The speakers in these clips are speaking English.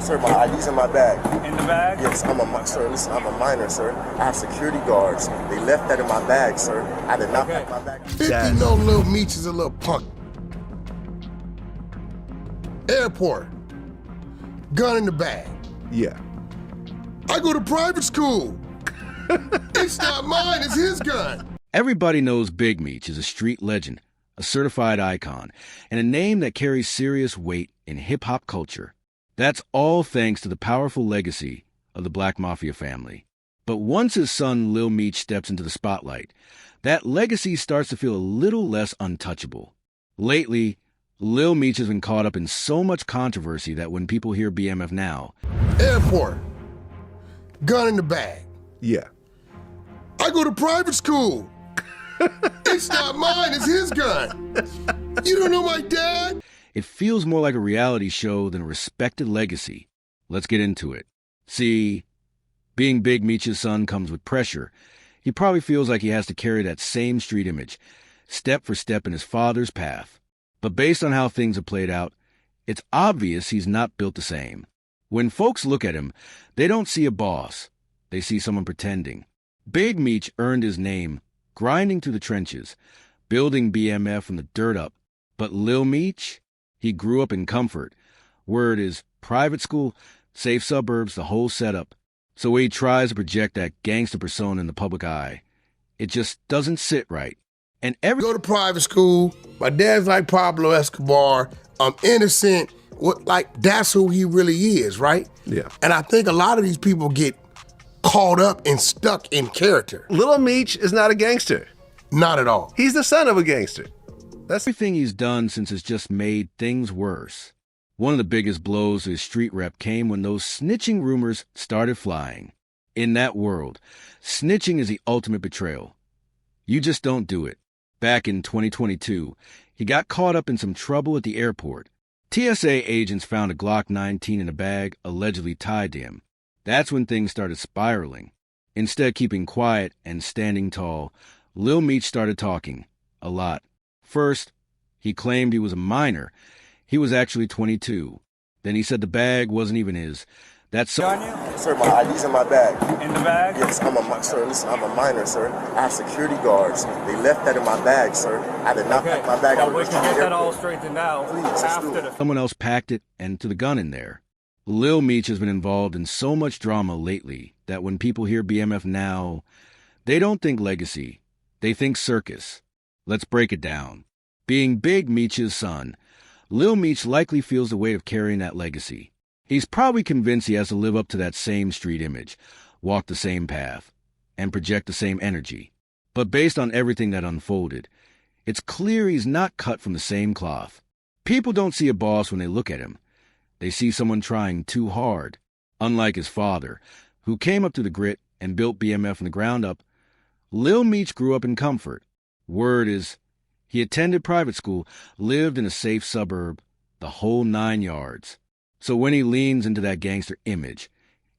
Sir, my ID's in my bag. In the bag? Yes, sir, listen, I'm a minor, sir. I have security guards. They left that in my bag, sir. I did not pack my bag. 50 know Lil Meech is a little punk. Airport. Gun in the bag. Yeah. I go to private school. It's not mine, it's his gun. Everybody knows Big Meech is a street legend, a certified icon, and a name that carries serious weight in hip-hop culture. That's all thanks to the powerful legacy of the Black Mafia family. But once his son Lil Meech steps into the spotlight, that legacy starts to feel a little less untouchable. Lately, Lil Meech has been caught up in so much controversy that when people hear BMF now... Airport. Gun in the bag. Yeah. I go to private school. It's not mine, it's his gun. You don't know my dad? It feels more like a reality show than a respected legacy. Let's get into it. See, being Big Meech's son comes with pressure. He probably feels like he has to carry that same street image, step for step in his father's path. But based on how things have played out, it's obvious he's not built the same. When folks look at him, they don't see a boss. They see someone pretending. Big Meech earned his name grinding through the trenches, building BMF from the dirt up. But Lil Meech, he grew up in comfort. Word is private school, safe suburbs, the whole setup. So he tries to project that gangster persona in the public eye. It just doesn't sit right. And Go to private school. My dad's like Pablo Escobar. I'm innocent. That's who he really is, right? Yeah. And I think a lot of these people get caught up and stuck in character. Lil Meech is not a gangster. Not at all. He's the son of a gangster. Everything he's done since has just made things worse. One of the biggest blows to his street rep came when those snitching rumors started flying. In that world, snitching is the ultimate betrayal. You just don't do it. Back in 2022, he got caught up in some trouble at the airport. TSA agents found a Glock 19 in a bag allegedly tied to him. That's when things started spiraling. Instead of keeping quiet and standing tall, Lil Meech started talking. A lot. First, he claimed he was a minor. He was actually 22. Then he said the bag wasn't even his. That's so... Sir, my ID's in my bag. In the bag? Yes, sir, listen, I'm a minor, sir. I have security guards. They left that in my bag, sir. I did not pack my bag. Well, we can get that all straightened out. Please, after the... Someone else packed it and threw the gun in there. Lil Meech has been involved in so much drama lately that when people hear BMF now, they don't think legacy. They think circus. Let's break it down. Being Big Meech's son, Lil Meech likely feels the weight of carrying that legacy. He's probably convinced he has to live up to that same street image, walk the same path, and project the same energy. But based on everything that unfolded, it's clear he's not cut from the same cloth. People don't see a boss when they look at him. They see someone trying too hard. Unlike his father, who came up through the grit and built BMF from the ground up, Lil Meech grew up in comfort. Word is, he attended private school, lived in a safe suburb, the whole 9 yards. So when he leans into that gangster image,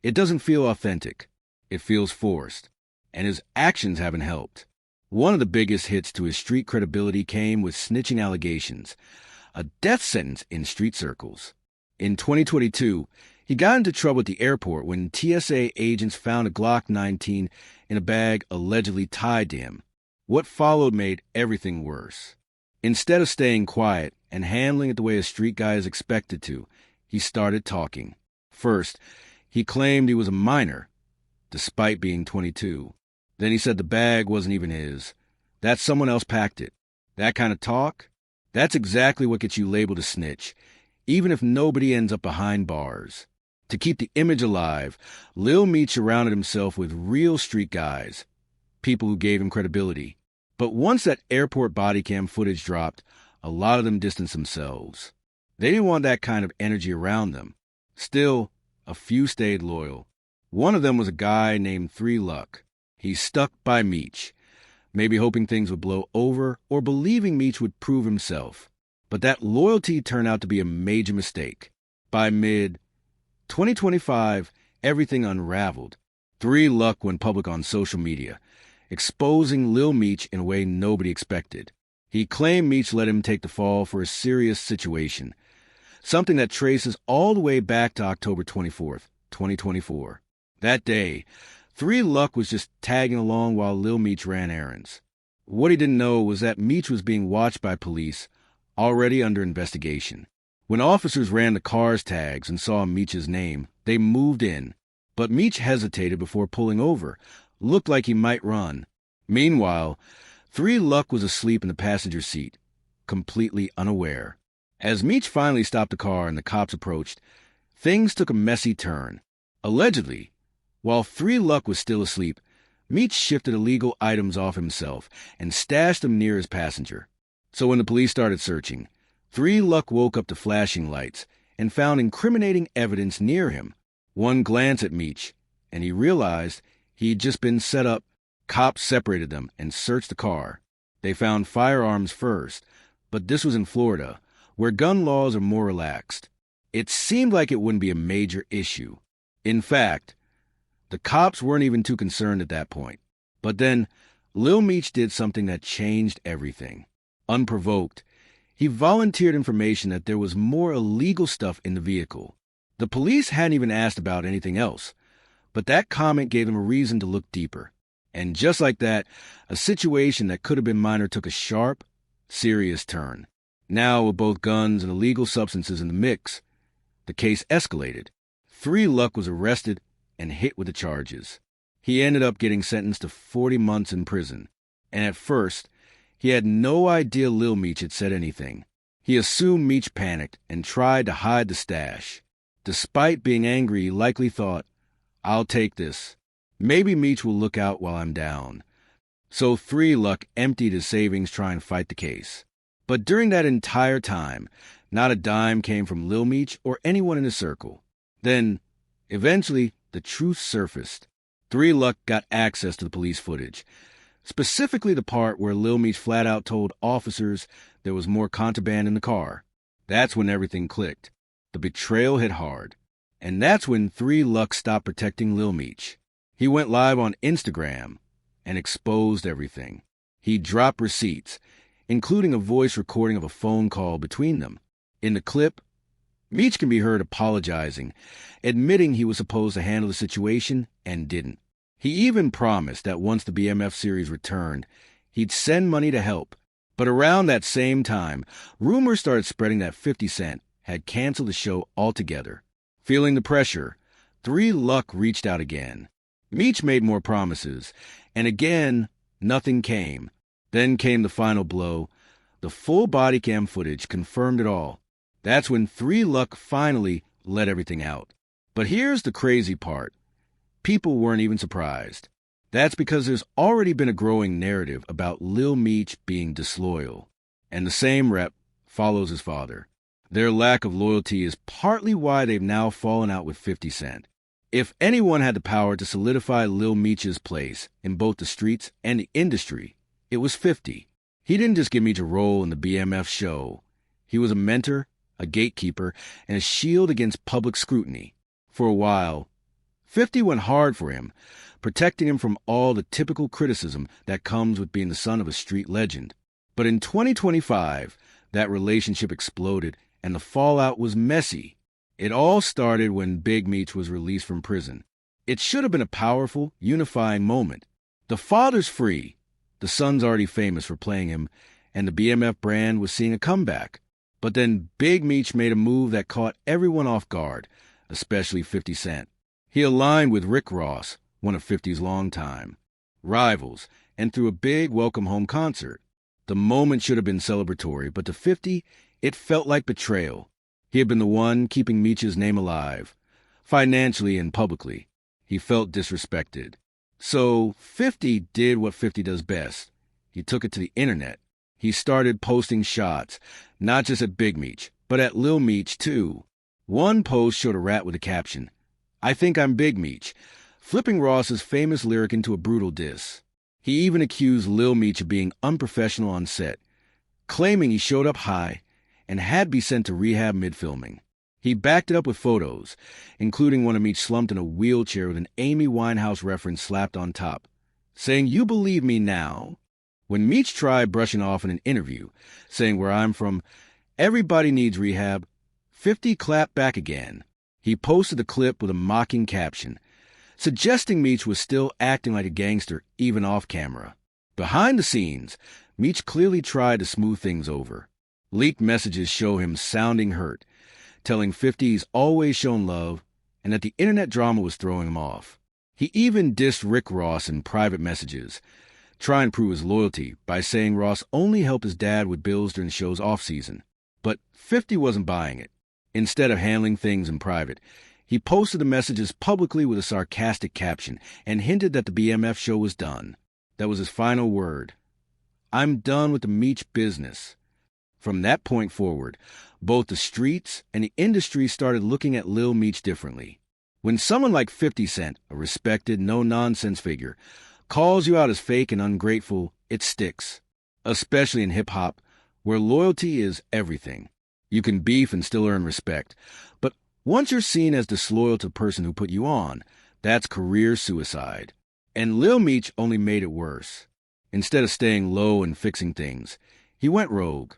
it doesn't feel authentic. It feels forced. And his actions haven't helped. One of the biggest hits to his street credibility came with snitching allegations, a death sentence in street circles. In 2022, he got into trouble at the airport when TSA agents found a Glock 19 in a bag allegedly tied to him. What followed made everything worse. Instead of staying quiet and handling it the way a street guy is expected to, he started talking. First, he claimed he was a minor, despite being 22. Then he said the bag wasn't even his, that someone else packed it. That kind of talk? That's exactly what gets you labeled a snitch, even if nobody ends up behind bars. To keep the image alive, Lil Meech surrounded himself with real street guys, people who gave him credibility. But once that airport body cam footage dropped, a lot of them distanced themselves. They didn't want that kind of energy around them. Still, a few stayed loyal. One of them was a guy named 3 Luck. He stuck by Meech, maybe hoping things would blow over or believing Meech would prove himself. But that loyalty turned out to be a major mistake. By mid-2025, everything unraveled. 3 Luck went public on social media, exposing Lil Meech in a way nobody expected. He claimed Meech let him take the fall for a serious situation. something that traces all the way back to October 24th, 2024. That day, 3 Luck was just tagging along while Lil Meech ran errands. What he didn't know was that Meech was being watched by police, already under investigation. When officers ran the car's tags and saw Meech's name, they moved in. But Meech hesitated before pulling over, looked like he might run. Meanwhile, 3 Luck was asleep in the passenger seat, completely unaware. As Meech finally stopped the car and the cops approached, things took a messy turn. Allegedly, while 3 Luck was still asleep, Meech shifted illegal items off himself and stashed them near his passenger. So when the police started searching, 3 Luck woke up to flashing lights and found incriminating evidence near him. One glance at Meech, and he realized he'd just been set up. Cops separated them and searched the car. They found firearms first, but this was in Florida, where gun laws are more relaxed. It seemed like it wouldn't be a major issue. In fact, the cops weren't even too concerned at that point. But then, Lil Meech did something that changed everything. Unprovoked, he volunteered information that there was more illegal stuff in the vehicle. The police hadn't even asked about anything else, but that comment gave them a reason to look deeper. And just like that, a situation that could have been minor took a sharp, serious turn. Now, with both guns and illegal substances in the mix, the case escalated. 3 Luck was arrested and hit with the charges. He ended up getting sentenced to 40 months in prison. And at first, he had no idea Lil Meech had said anything. He assumed Meech panicked and tried to hide the stash. Despite being angry, he likely thought, "I'll take this. Maybe Meech will look out while I'm down." So 3 Luck emptied his savings trying to fight the case. But during that entire time, not a dime came from Lil Meech or anyone in his circle. Then, eventually, the truth surfaced. 3 Luck got access to the police footage, specifically the part where Lil Meech flat out told officers there was more contraband in the car. That's when everything clicked. The betrayal hit hard. And that's when 3 Luck stopped protecting Lil Meech. He went live on Instagram and exposed everything. He dropped receipts, including a voice recording of a phone call between them. In the clip, Meech can be heard apologizing, admitting he was supposed to handle the situation and didn't. He even promised that once the BMF series returned, he'd send money to help. But around that same time, rumors started spreading that 50 Cent had canceled the show altogether. Feeling the pressure, 3 Luck reached out again. Meech made more promises, and again, nothing came. Then came the final blow. The full body cam footage confirmed it all. That's when 3 Luck finally let everything out. But here's the crazy part. People weren't even surprised. That's because there's already been a growing narrative about Lil Meech being disloyal. And the same rep follows his father. Their lack of loyalty is partly why they've now fallen out with 50 Cent. If anyone had the power to solidify Lil Meech's place in both the streets and the industry, it was 50. He didn't just give Meech a role in the BMF show. He was a mentor, a gatekeeper, and a shield against public scrutiny. For a while, 50 went hard for him, protecting him from all the typical criticism that comes with being the son of a street legend. But in 2025, that relationship exploded, and the fallout was messy. It all started when Big Meech was released from prison. It should have been a powerful, unifying moment. The father's free, the son's already famous for playing him, and the BMF brand was seeing a comeback. But then Big Meech made a move that caught everyone off guard, especially 50 Cent. He aligned with Rick Ross, one of 50's longtime rivals, and threw a big welcome home concert. The moment should have been celebratory, but to 50, it felt like betrayal. He had been the one keeping Meech's name alive, financially and publicly. He felt disrespected. So 50 did what 50 does best. He took it to the internet. He started posting shots, not just at Big Meech, but at Lil Meech too. One post showed a rat with a caption, "I think I'm Big Meech," flipping Ross's famous lyric into a brutal diss. He even accused Lil Meech of being unprofessional on set, claiming he showed up high and had to be sent to rehab mid-filming. He backed it up with photos, including one of Meech slumped in a wheelchair with an Amy Winehouse reference slapped on top, saying, "You believe me now?" When Meech tried brushing off in an interview, saying, "Where I'm from, everybody needs rehab," 50 clapped back again. He posted the clip with a mocking caption, suggesting Meech was still acting like a gangster even off camera. Behind the scenes, Meech clearly tried to smooth things over. Leaked messages show him sounding hurt, telling 50 he's always shown love and that the internet drama was throwing him off. He even dissed Rick Ross in private messages, trying to prove his loyalty by saying Ross only helped his dad with bills during the show's off-season. But 50 wasn't buying it. Instead of handling things in private, he posted the messages publicly with a sarcastic caption and hinted that the BMF show was done. That was his final word. "I'm done with the Meech business." From that point forward, both the streets and the industry started looking at Lil Meech differently. When someone like 50 Cent, a respected, no-nonsense figure, calls you out as fake and ungrateful, it sticks. Especially in hip-hop, where loyalty is everything. You can beef and still earn respect. But once you're seen as disloyal to the person who put you on, that's career suicide. And Lil Meech only made it worse. Instead of staying low and fixing things, he went rogue,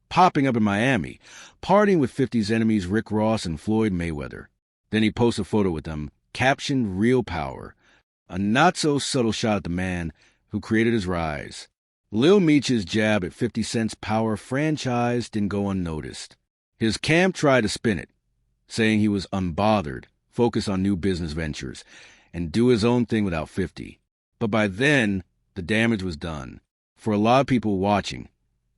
popping up in Miami, partying with 50's enemies Rick Ross and Floyd Mayweather. Then he posted a photo with them, captioned "Real Power," a not-so-subtle shot at the man who created his rise. Lil Meech's jab at 50 Cent's Power franchise didn't go unnoticed. His camp tried to spin it, saying he was unbothered, focused on new business ventures, and do his own thing without 50. But by then, the damage was done. For a lot of people watching,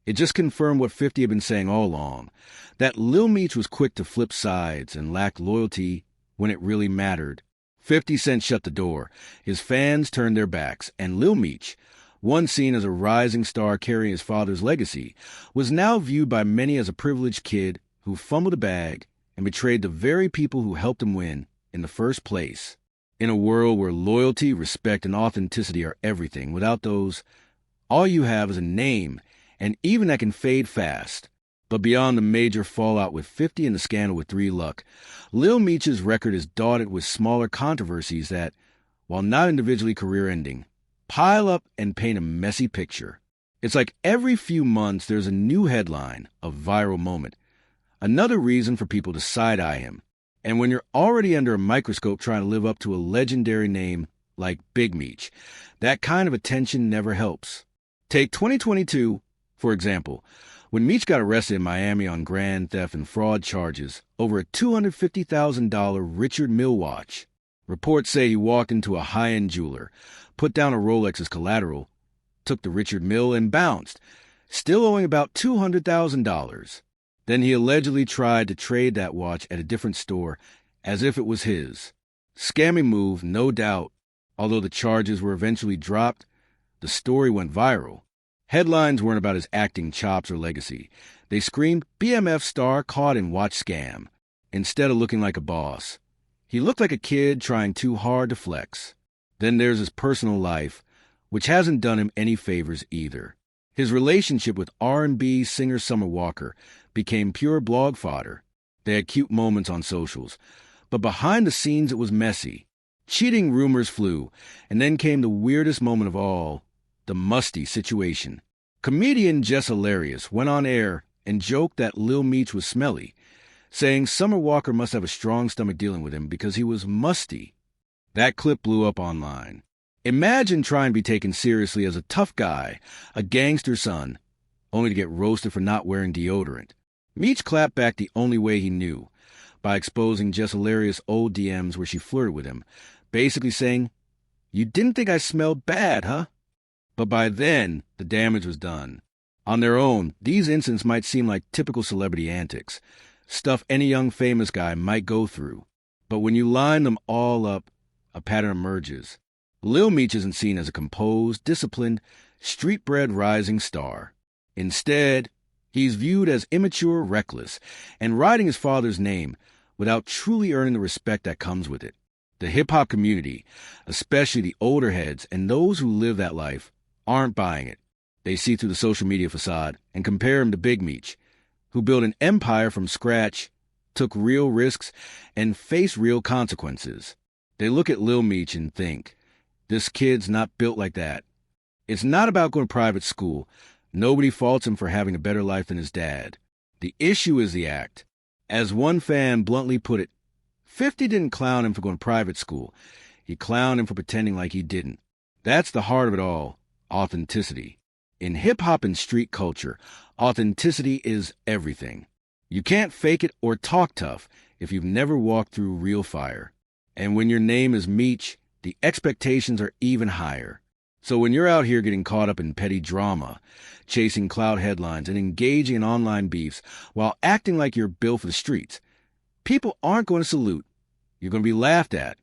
it just confirmed what 50 had been saying all along, that Lil Meech was quick to flip sides and lacked loyalty when it really mattered. 50 Cent shut the door, his fans turned their backs, and Lil Meech, once seen as a rising star carrying his father's legacy, was now viewed by many as a privileged kid who fumbled a bag and betrayed the very people who helped him win in the first place. In a world where loyalty, respect, and authenticity are everything, without those, all you have is a name, and even that can fade fast. But beyond the major fallout with 50 and the scandal with 3 Luck, Lil Meech's record is dotted with smaller controversies that, while not individually career-ending, pile up and paint a messy picture. It's like every few months there's a new headline, a viral moment, another reason for people to side-eye him. And when you're already under a microscope trying to live up to a legendary name like Big Meech, that kind of attention never helps. Take 2022, for example, when Meech got arrested in Miami on grand theft and fraud charges over a $250,000 Richard Mille watch. Reports say he walked into a high-end jeweler, put down a Rolex as collateral, took the Richard Mille and bounced, still owing about $200,000. Then he allegedly tried to trade that watch at a different store as if it was his. Scammy move, no doubt. Although the charges were eventually dropped, the story went viral. Headlines weren't about his acting chops or legacy. They screamed, "BMF star caught in watch scam," instead of looking like a boss. He looked like a kid trying too hard to flex. Then there's his personal life, which hasn't done him any favors either. His relationship with R&B singer Summer Walker became pure blog fodder. They had cute moments on socials, but behind the scenes it was messy. Cheating rumors flew, and then came the weirdest moment of all, the musty situation. Comedian Jess Hilarious went on air and joked that Lil Meech was smelly, saying Summer Walker must have a strong stomach dealing with him because he was musty. That clip blew up online. Imagine trying to be taken seriously as a tough guy, a gangster son, only to get roasted for not wearing deodorant. Meech clapped back the only way he knew, by exposing Jess Hilarious' old DMs where she flirted with him, basically saying, "You didn't think I smelled bad, huh?" But by then, the damage was done. On their own, these incidents might seem like typical celebrity antics, stuff any young famous guy might go through. But when you line them all up, a pattern emerges. Lil Meech isn't seen as a composed, disciplined, street-bred rising star. Instead, he's viewed as immature, reckless, and riding his father's name without truly earning the respect that comes with it. The hip-hop community, especially the older heads and those who live that life, aren't buying it. They see through the social media facade and compare him to Big Meech, who built an empire from scratch, took real risks, and faced real consequences. They look at Lil Meech and think, this kid's not built like that. It's not about going to private school. Nobody faults him for having a better life than his dad. The issue is the act. As one fan bluntly put it, 50 didn't clown him for going to private school. He clowned him for pretending like he didn't. That's the heart of it all, authenticity. In hip-hop and street culture, authenticity is everything. You can't fake it or talk tough if you've never walked through real fire. And when your name is Meech, the expectations are even higher. So when you're out here getting caught up in petty drama, chasing clout headlines, and engaging in online beefs while acting like you're built for the streets, people aren't going to salute. You're going to be laughed at.